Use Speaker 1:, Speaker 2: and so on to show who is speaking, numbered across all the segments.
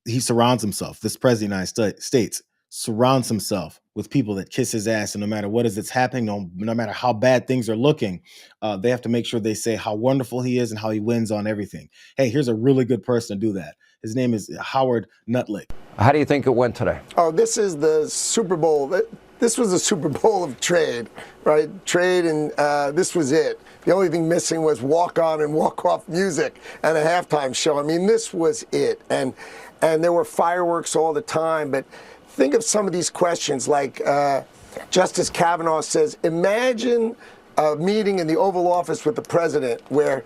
Speaker 1: he surrounds himself, this president of the United States surrounds himself with people that kiss his ass, and no matter what is that's happening, no matter how bad things are looking, they have to make sure they say how wonderful he is and how he wins on everything. Hey, here's a really good person to do that. His name is Howard Lutnick.
Speaker 2: How do you think it went today?
Speaker 3: Oh, this is the Super Bowl. This was the Super Bowl of trade, right? Trade, and this was it. The only thing missing was walk-on and walk-off music and a halftime show. I mean, this was it. And there were fireworks all the time. But think of some of these questions, like Justice Kavanaugh says, imagine a meeting in the Oval Office with the president where,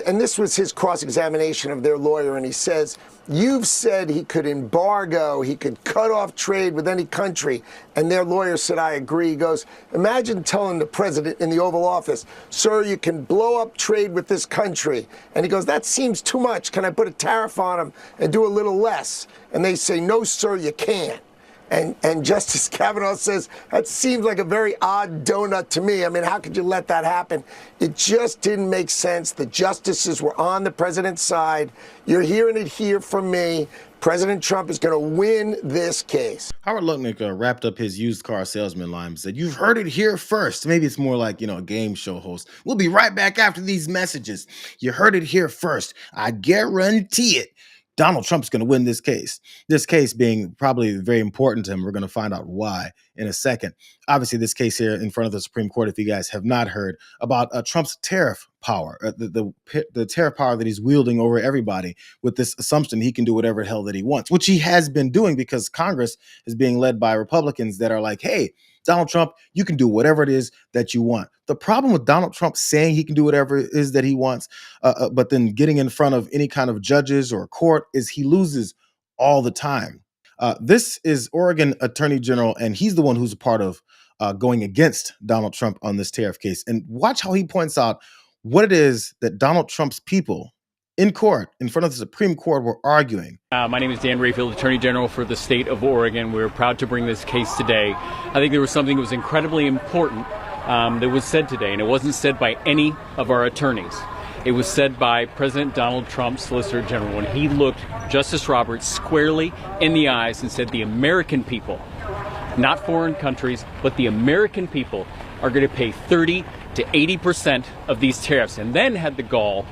Speaker 3: and this was his cross-examination of their lawyer, and he says, you've said he could embargo, he could cut off trade with any country, and their lawyer said, I agree. He goes, imagine telling the president in the Oval Office, sir, you can blow up trade with this country. And he goes, that seems too much. Can I put a tariff on them and do a little less? And they say, no, sir, you can't. And Justice Kavanaugh says, that seems like a very odd donut to me. I mean, how could you let that happen? It just didn't make sense. The justices were on the president's side. You're hearing it here from me. President Trump is going to win this case.
Speaker 1: Howard Lutnick wrapped up his used car salesman line and said, you've heard it here first. Maybe it's more like, a game show host. We'll be right back after these messages. You heard it here first. I guarantee it. Donald Trump's going to win this case. This case being probably very important to him. We're going to find out why in a second. Obviously, this case here in front of the Supreme Court, if you guys have not heard about Trump's tariff power, the tariff power that he's wielding over everybody with this assumption he can do whatever the hell that he wants, which he has been doing because Congress is being led by Republicans that are like, hey, Donald Trump, you can do whatever it is that you want. The problem with Donald Trump saying he can do whatever it is that he wants, but then getting in front of any kind of judges or court is he loses all the time. This is Oregon Attorney General, and he's the one who's a part of going against Donald Trump on this tariff case. And watch how he points out what it is that Donald Trump's people in court, in front of the Supreme Court, were arguing.
Speaker 4: My name is Dan Rayfield, Attorney General for the state of Oregon. We're proud to bring this case today. I think there was something that was incredibly important that was said today, and it wasn't said by any of our attorneys. It was said by President Donald Trump's Solicitor General when he looked Justice Roberts squarely in the eyes and said the American people, not foreign countries, but the American people are going to pay 30 to 80% of these tariffs, and then had the gall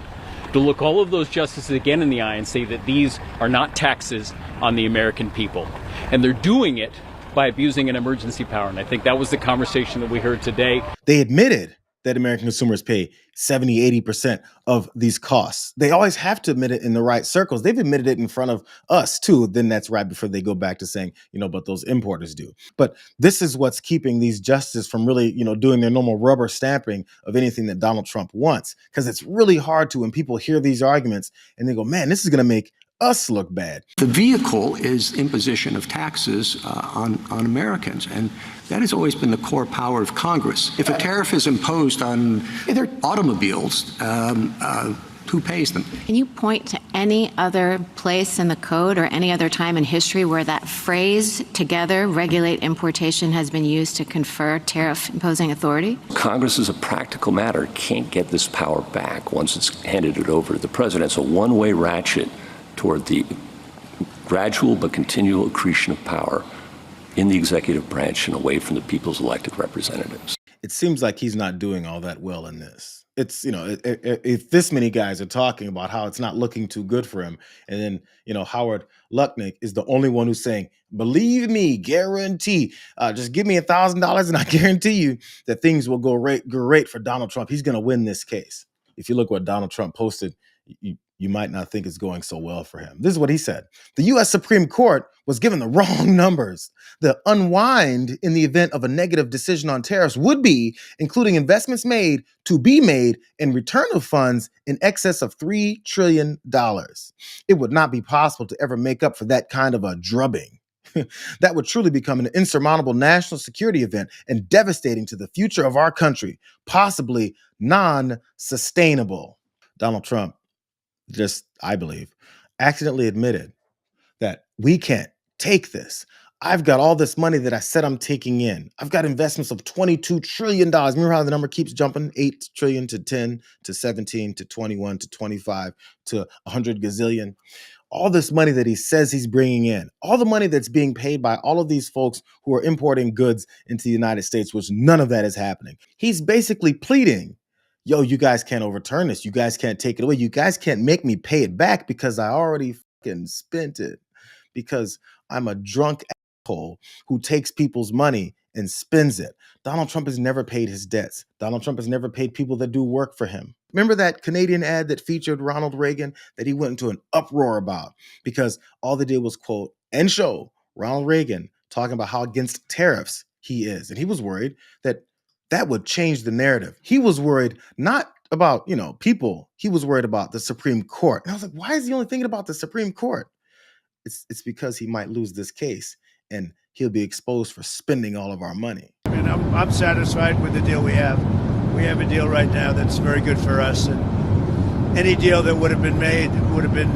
Speaker 4: to look all of those justices again in the eye and say that these are not taxes on the American people. And they're doing it by abusing an emergency power. And I think that was the conversation that we heard today.
Speaker 1: They admitted that American consumers pay 70, 80% of these costs. They always have to admit it in the right circles. They've admitted it in front of us too. Then that's right before they go back to saying, but those importers do. But this is what's keeping these justices from really, doing their normal rubber stamping of anything that Donald Trump wants. Because it's really hard to, when people hear these arguments and they go, man, this is going to make us look bad.
Speaker 5: The vehicle is imposition of taxes on Americans, and that has always been the core power of Congress. If a tariff is imposed on automobiles, who pays them?
Speaker 6: Can you point to any other place in the code or any other time in history where that phrase, together regulate importation, has been used to confer tariff-imposing authority?
Speaker 7: Congress, as a practical matter, can't get this power back once it's handed it over to the president. It's a one-way ratchet toward the gradual but continual accretion of power in the executive branch and away from the people's elected representatives.
Speaker 1: It seems like he's not doing all that well in this. It's, if this many guys are talking about how it's not looking too good for him, and then, Howard Lutnick is the only one who's saying, believe me, guarantee, just give me $1,000 and I guarantee you that things will go great for Donald Trump. He's going to win this case. If you look what Donald Trump posted, you might not think it's going so well for him. This is what he said. The U.S. Supreme Court was given the wrong numbers. The unwind in the event of a negative decision on tariffs would be including investments made to be made in return of funds in excess of $3 trillion. It would not be possible to ever make up for that kind of a drubbing. That would truly become an insurmountable national security event and devastating to the future of our country, possibly non-sustainable. Donald Trump I believe, accidentally admitted that we can't take this. I've got all this money that I said I'm taking in. I've got investments of $22 trillion. Remember how the number keeps jumping? 8 trillion to 10 to 17 to 21 to 25 to 100 gazillion. all this money that he says he's bringing in, all the money that's being paid by all of these folks who are importing goods into the United States, which none of that is happening. He's basically pleading, yo, you guys can't overturn this. You guys can't take it away. You guys can't make me pay it back because I already fucking spent it, because I'm a drunk asshole who takes people's money and spends it. Donald Trump has never paid his debts. Donald Trump has never paid people that do work for him. Remember that Canadian ad that featured Ronald Reagan that he went into an uproar about because all they did was quote and show Ronald Reagan talking about how against tariffs he is. And he was worried that that would change the narrative. He was worried not about, people. He was worried about the Supreme Court. And I was like, why is he only thinking about the Supreme Court? It's because he might lose this case and he'll be exposed for spending all of our money.
Speaker 2: I mean, I'm satisfied with the deal we have. We have a deal right now that's very good for us, and any deal that would have been made would have been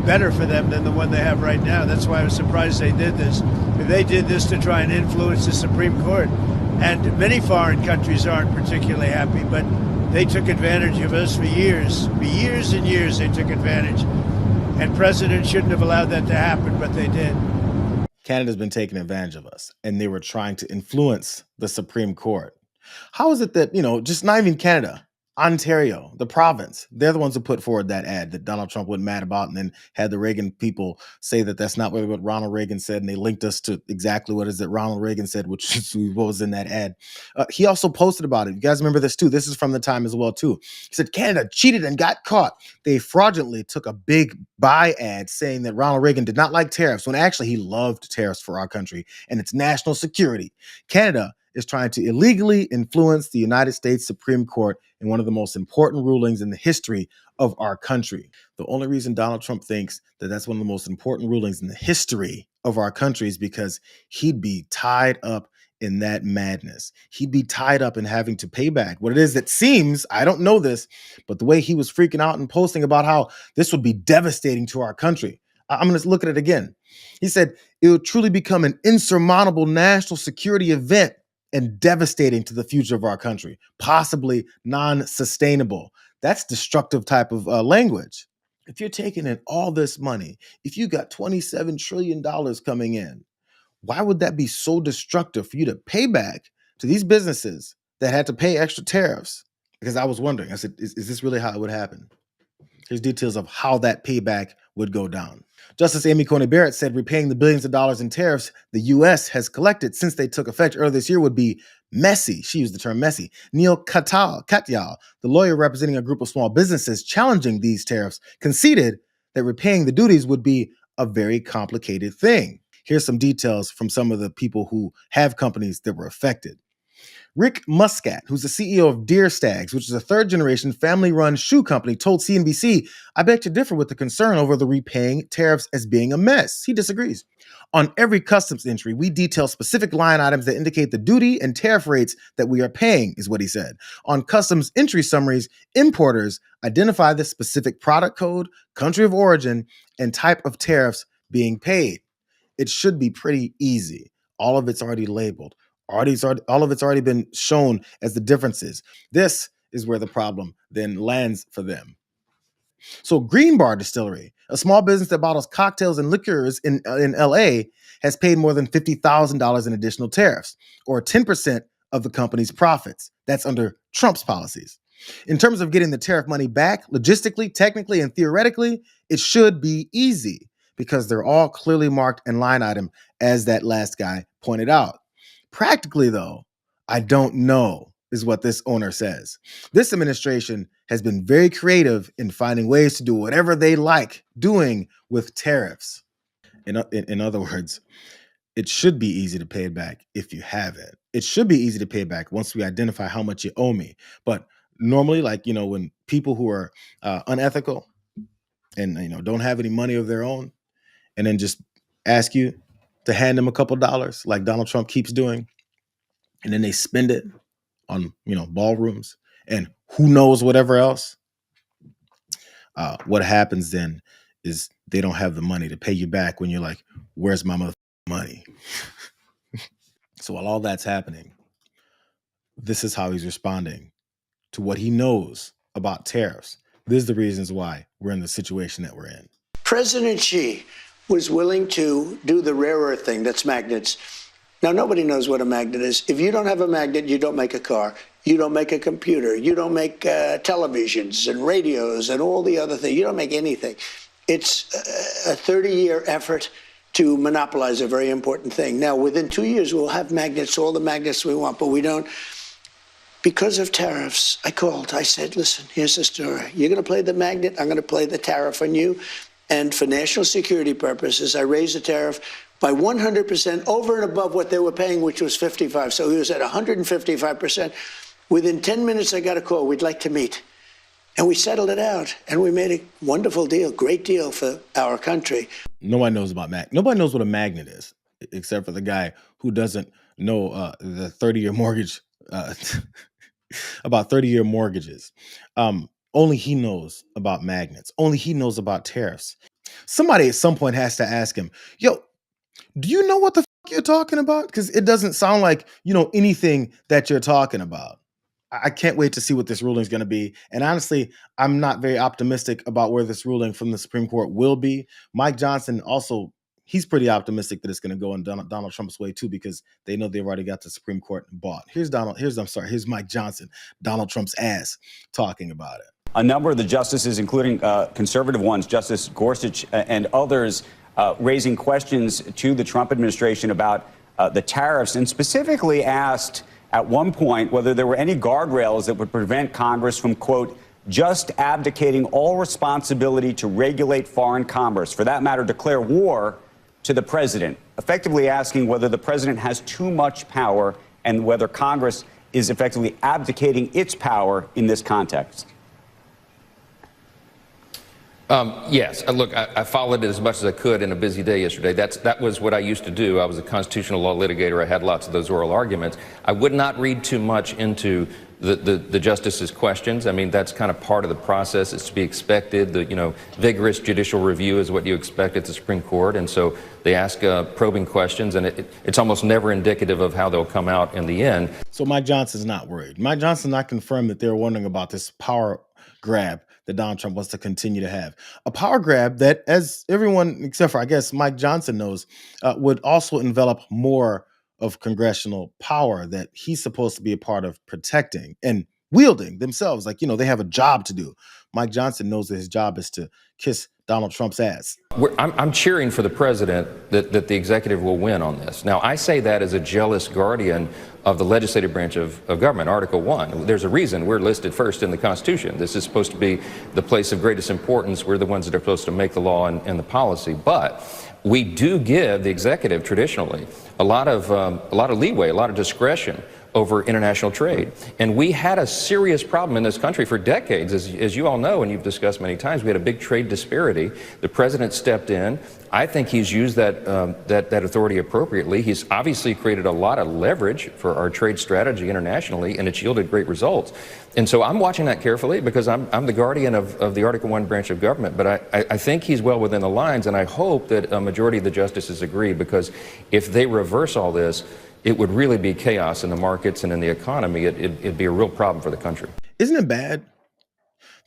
Speaker 2: better for them than the one they have right now. That's why I was surprised they did this. They did this to try and influence the Supreme Court, and many foreign countries aren't particularly happy, but they took advantage of us for years and years. They took advantage, and presidents shouldn't have allowed that to happen, but they did.
Speaker 1: Canada's been taking advantage of us, and they were trying to influence the Supreme Court. How is it that, just not even Canada, Ontario, the province, they're the ones who put forward that ad that Donald Trump wasn't mad about, and then had the Reagan people say that that's not what Ronald Reagan said, and they linked us to exactly what is that Ronald Reagan said, which is what was in that ad. He also posted about it. You guys remember this too. This is from the time as well too. He said Canada cheated and got caught. They fraudulently took a big buy ad saying that Ronald Reagan did not like tariffs, when actually he loved tariffs for our country and its national security. Canada is trying to illegally influence the United States Supreme Court in one of the most important rulings in the history of our country. The only reason Donald Trump thinks that that's one of the most important rulings in the history of our country is because he'd be tied up in that madness. He'd be tied up in having to pay back what it is that seems, I don't know this, but the way he was freaking out and posting about how this would be devastating to our country. I'm going to look at it again. He said, it would truly become an insurmountable national security event and devastating to the future of our country, possibly non-sustainable. That's destructive type of language. If you're taking in all this money, if you got $27 trillion coming in, why would that be so destructive for you to pay back to these businesses that had to pay extra tariffs? Because I was wondering, I said, is this really how it would happen? Here's details of how that payback would go down. Justice Amy Coney Barrett said repaying the billions of dollars in tariffs the U.S. has collected since they took effect earlier this year would be messy. She used the term messy. Neil Katyal, the lawyer representing a group of small businesses challenging these tariffs, conceded that repaying the duties would be a very complicated thing. Here's some details from some of the people who have companies that were affected. Rick Muscat, who's the CEO of Deer Stags, which is a third-generation family-run shoe company, told CNBC, I beg to differ with the concern over the repaying tariffs as being a mess. He disagrees. On every customs entry, we detail specific line items that indicate the duty and tariff rates that we are paying, is what he said. On customs entry summaries, importers identify the specific product code, country of origin, and type of tariffs being paid. It should be pretty easy. All of it's already labeled. All of it's already been shown as the differences. This is where the problem then lands for them. So Green Bar Distillery, a small business that bottles cocktails and liquors in LA, has paid more than $50,000 in additional tariffs, or 10% of the company's profits. That's under Trump's policies. In terms of getting the tariff money back, logistically, technically, and theoretically, it should be easy because they're all clearly marked and line item, as that last guy pointed out. Practically, though, I don't know, is what this owner says. This administration has been very creative in finding ways to do whatever they like doing with tariffs. In other words, it should be easy to pay it back if you have it. It should be easy to pay it back once we identify how much you owe me. But normally, when people who are unethical and don't have any money of their own, and then just ask you to hand them a couple dollars, like Donald Trump keeps doing, and then they spend it on ballrooms and who knows whatever else. What happens then is they don't have the money to pay you back when you're like, "Where's my money?" So while all that's happening, this is how he's responding to what he knows about tariffs. This is the reasons why we're in the situation that we're in.
Speaker 2: President Xi was willing to do the rare earth thing, that's magnets. Now, nobody knows what a magnet is. If you don't have a magnet, you don't make a car. You don't make a computer. You don't make televisions and radios and all the other things. You don't make anything. It's a 30-year effort to monopolize a very important thing. Now, within 2 years, we'll have magnets, all the magnets we want, but we don't. Because of tariffs, I called. I said, listen, here's the story. You're going to play the magnet. I'm going to play the tariff on you. And for national security purposes, I raised the tariff by 100% over and above what they were paying, which was 55. So he was at 155%. Within 10 minutes, I got a call. We'd like to meet. And we settled it out. And we made a wonderful deal, great deal for our country.
Speaker 1: Nobody knows about Nobody knows what a magnet is, except for the guy who doesn't know the 30-year mortgage, about 30-year mortgages. Only he knows about magnets. Only he knows about tariffs. Somebody at some point has to ask him, yo, do you know what the fuck you're talking about? Because it doesn't sound like you know anything that you're talking about. I can't wait to see what this ruling is going to be. And honestly, I'm not very optimistic about where this ruling from the Supreme Court will be. Mike Johnson also, he's pretty optimistic that it's going to go in Donald Trump's way too, because they know they've already got the Supreme Court bought. Here's Mike Johnson, Donald Trump's ass, talking about it.
Speaker 8: A number of the justices, including conservative ones, Justice Gorsuch and others, raising questions to the Trump administration about the tariffs, and specifically asked at one point whether there were any guardrails that would prevent Congress from, quote, just abdicating all responsibility to regulate foreign commerce, for that matter, declare war to the president, effectively asking whether the president has too much power and whether Congress is effectively abdicating its power in this context.
Speaker 9: Yes. Look, I followed it as much as I could in a busy day yesterday. That was what I used to do. I was a constitutional law litigator. I had lots of those oral arguments. I would not read too much into the justices' questions. I mean, that's kind of part of the process. It's to be expected. The vigorous judicial review is what you expect at the Supreme Court, and so they ask probing questions, and it's almost never indicative of how they'll come out in the end.
Speaker 1: So Mike Johnson's not worried. Mike Johnson not confirmed that they're wondering about this power grab that Donald Trump wants to continue to have. A power grab that, as everyone except for, I guess, Mike Johnson knows, would also envelop more of congressional power that he's supposed to be a part of protecting and wielding themselves. Like, they have a job to do. Mike Johnson knows that his job is to kiss Donald Trump's ass.
Speaker 9: I'm cheering for the president that the executive will win on this. Now, I say that as a jealous guardian of the legislative branch of government, Article 1. There's a reason we're listed first in the Constitution. This is supposed to be the place of greatest importance. We're the ones that are supposed to make the law and the policy. But we do give the executive traditionally a lot of leeway, a lot of discretion over international trade. And we had a serious problem in this country for decades. As you all know, and you've discussed many times, we had a big trade disparity. The president stepped in. I think he's used that authority appropriately. He's obviously created a lot of leverage for our trade strategy internationally, and it's yielded great results. And so I'm watching that carefully because I'm the guardian of the Article 1 branch of government. But I think he's well within the lines, and I hope that a majority of the justices agree, because if they reverse all this, it would really be chaos in the markets and in the economy. It'd be a real problem for the country.
Speaker 1: Isn't it bad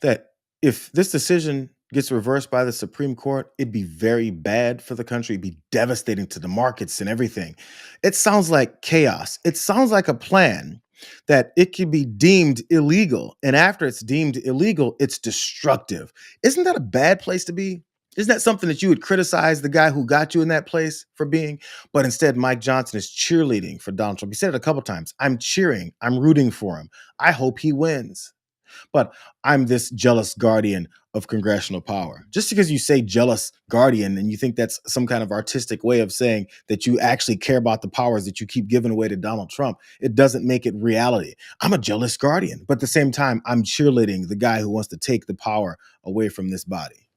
Speaker 1: that if this decision gets reversed by the Supreme Court, it'd be very bad for the country? It'd be devastating to the markets and everything. It sounds like chaos. It sounds like a plan that it can be deemed illegal. And after it's deemed illegal, it's destructive. Isn't that a bad place to be? Isn't that something that you would criticize the guy who got you in that place for being? But instead, Mike Johnson is cheerleading for Donald Trump. He said it a couple times. I'm cheering. I'm rooting for him. I hope he wins. But I'm this jealous guardian of congressional power. Just because you say jealous guardian and you think that's some kind of artistic way of saying that you actually care about the powers that you keep giving away to Donald Trump, it doesn't make it reality. I'm a jealous guardian, but at the same time, I'm cheerleading the guy who wants to take the power away from this body.